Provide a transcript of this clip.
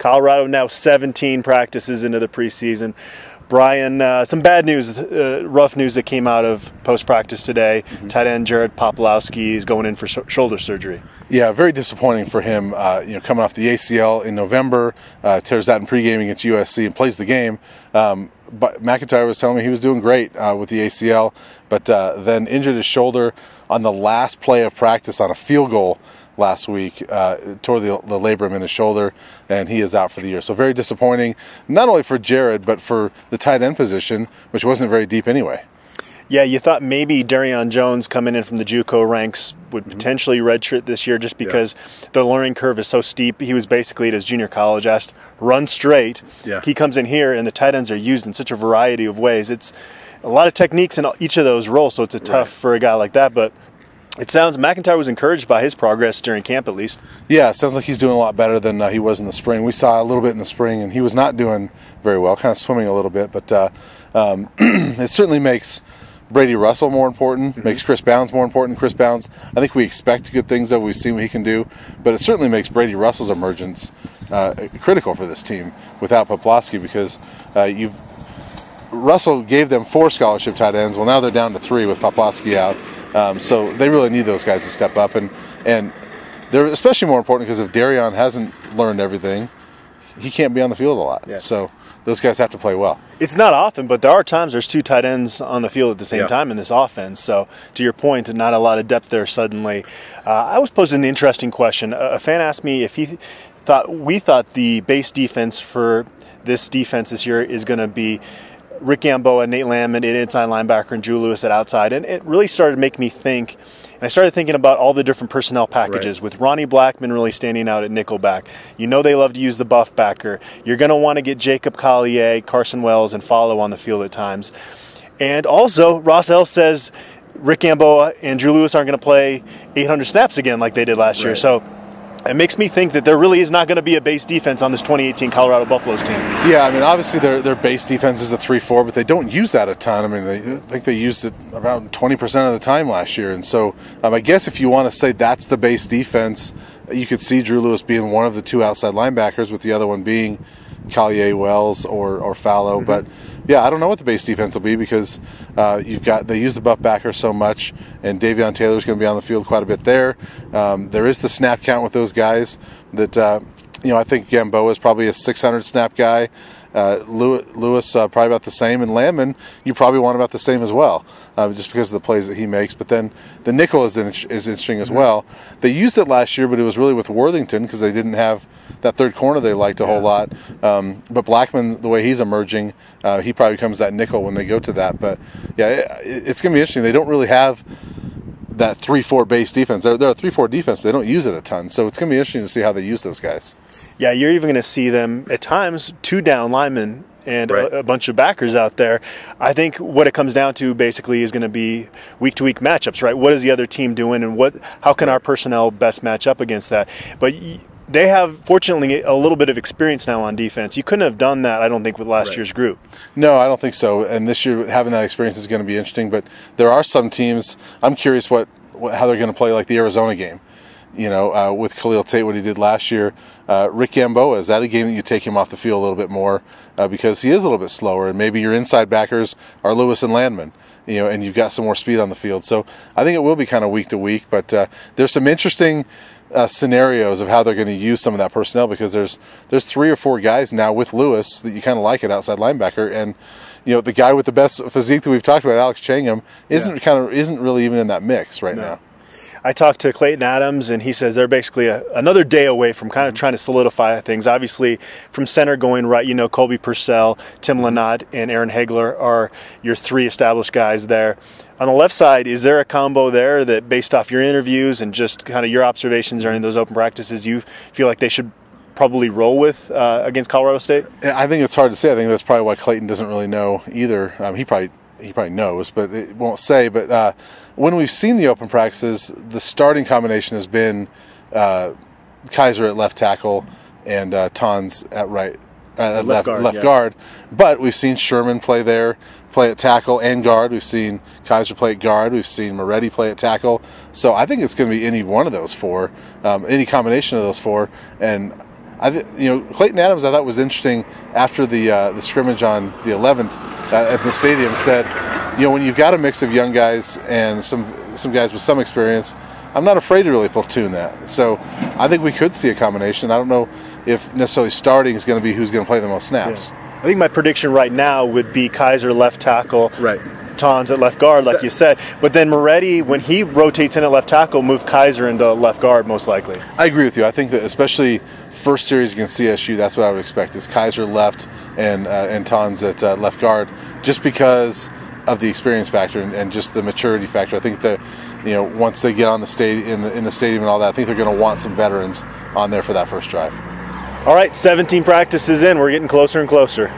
Colorado now 17 practices into the preseason. Brian, some bad news, rough news that came out of post-practice today. Tight end Jared Poplawski is going in for shoulder surgery. Yeah, very disappointing for him. Coming off the ACL in November, tears that in pregame against USC and plays the game. But McIntyre was telling me he was doing great with the ACL, but then injured his shoulder on the last play of practice on a field goal last week, tore the labrum in his shoulder, and he is out for the year. So very disappointing, not only for Jared, but for the tight end position, which wasn't very deep anyway. Yeah, you thought maybe Darion Jones coming in from the JUCO ranks would potentially redshirt this year just because the learning curve is so steep. He was basically at his junior college asked, run straight. Yeah. He comes in here, and the tight ends are used in such a variety of ways. It's a lot of techniques in each of those roles, so it's a tough for a guy like that, but it sounds McIntyre was encouraged by his progress during camp, at least. Yeah, it sounds like he's doing a lot better than he was in the spring. We saw a little bit in the spring, and he was not doing very well, kind of swimming a little bit. But it certainly makes Brady Russell more important, makes Chris Bounds more important. Chris Bounds, I think we expect good things of. We've seen what he can do, but it certainly makes Brady Russell's emergence critical for this team without Poplawski, because Russell gave them 4 scholarship tight ends. Well, now they're down to 3 with Poplawski out. So they really need those guys to step up, and they're especially more important because if Darion hasn't learned everything, he can't be on the field a lot. Yeah. So those guys have to play well. It's not often, but there are times there's 2 tight ends on the field at the same time in this offense. So to your point, not a lot of depth there suddenly. I was posing an interesting question. A fan asked me if we thought the base defense for this defense this year is going to be Rick Gamboa, Nate Landman at inside linebacker, and Drew Lewis at outside. And it really started to make me think, and I started thinking about all the different personnel packages, with Ronnie Blackman really standing out at nickelback. You know they love to use the buff backer. You're going to want to get Jacob Collier, Carson Wells, and Follow on the field at times. And also, Ross L says Rick Gamboa and Drew Lewis aren't going to play 800 snaps again like they did last year. So it makes me think that there really is not going to be a base defense on this 2018 Colorado Buffaloes team. Yeah, I mean, obviously their base defense is a 3-4, but they don't use that a ton. I mean, I think they used it around 20% of the time last year. And so I guess if you want to say that's the base defense, you could see Drew Lewis being one of the 2 outside linebackers, with the other one being Collier, Wells, or Fallow. But yeah, I don't know what the base defense will be, because they use the buff backer so much, and Davion Taylor's going to be on the field quite a bit there. There is the snap count with those guys that I think Gamboa is probably a 600 snap guy. Lewis probably about the same, and Landman you probably want about the same as well, just because of the plays that he makes. But then the nickel is interesting as well. They used it last year, but it was really with Worthington because they didn't have that third corner they liked a whole lot. But Blackman, the way he's emerging, he probably becomes that nickel when they go to that. But yeah, it's going to be interesting. They don't really have that 3-4 base defense. They're a 3-4 defense, but they don't use it a ton. So it's going to be interesting to see how they use those guys. Yeah, you're even going to see them at times 2 down linemen and a bunch of backers out there. I think what it comes down to basically is going to be week-to-week matchups, right? What is the other team doing, and how can our personnel best match up against that? But they have, fortunately, a little bit of experience now on defense. You couldn't have done that, I don't think, with last year's group. No, I don't think so. And this year, having that experience is going to be interesting. But there are some teams, I'm curious how they're going to play, like the Arizona game. With Khalil Tate, what he did last year. Rick Gamboa, is that a game that you take him off the field a little bit more because he is a little bit slower, and maybe your inside backers are Lewis and Landman, and you've got some more speed on the field. So I think it will be kind of week to week, but there's some interesting scenarios of how they're going to use some of that personnel, because there's 3 or 4 guys now with Lewis that you kind of like at outside linebacker, and the guy with the best physique that we've talked about, Alex Changham, isn't really even in that mix right now. I talked to Clayton Adams, and he says they're basically another day away from kind of trying to solidify things. Obviously, from center going right, Colby Purcell, Tim Lynott, and Aaron Hagler are your 3 established guys there. On the left side, is there a combo there that, based off your interviews and just kind of your observations during those open practices, you feel like they should probably roll with against Colorado State? I think it's hard to say. I think that's probably why Clayton doesn't really know either. He probably knows, but it won't say. But when we've seen the open practices, the starting combination has been Kaiser at left tackle and Tons at left guard. But we've seen Sherman play at tackle and guard. We've seen Kaiser play at guard. We've seen Moretti play at tackle. So I think it's going to be any one of those 4, any combination of those 4. And Clayton Adams I thought was interesting after the scrimmage on the 11th at the stadium. Said, when you've got a mix of young guys and some guys with some experience, I'm not afraid to really platoon that. So I think we could see a combination. I don't know if necessarily starting is going to be who's going to play the most snaps. Yeah. I think my prediction right now would be Kaiser left tackle. Right. Tons at left guard, like you said. But then Moretti, when he rotates in at left tackle, move Kaiser into left guard most likely. I agree with you. I think that especially first series against CSU, that's what I would expect, is Kaiser left and Tons at left guard, just because of the experience factor and just the maturity factor. I think that once they get on the stadium in the stadium and all that, I think they're going to want some veterans on there for that first drive. All right, 17 practices in. We're getting closer and closer.